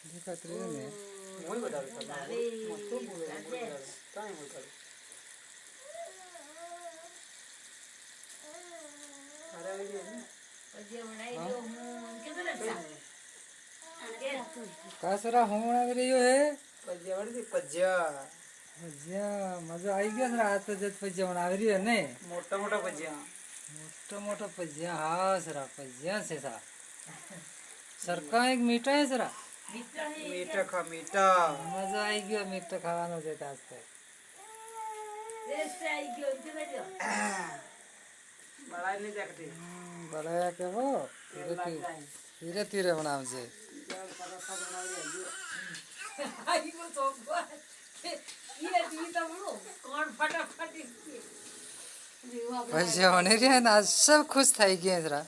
દેખાતું રહ્યું ને કાસરા હોમણ આવી રહ્યો હે પજ્યા ભજીયા મજા આવી ગયો ને આ તો જ ભજીયા આવી રહ્યો ને મોટા મોટા પજ્યા મોટા ભજીયા હા સરા ભજીયા છે સરા સરકા એક મીઠા હે સરા મીઠા ખા મીઠા મજા આવી ગયો મીઠા ખાવાનો છે તાજ તો બળાઈ નહીં જાગતી બળાયા કે હો ધીરે ધીરે બનાવજે ભજીયા બની રહ્યા ને આજ સબ ખુશ થઈ ગયા સરા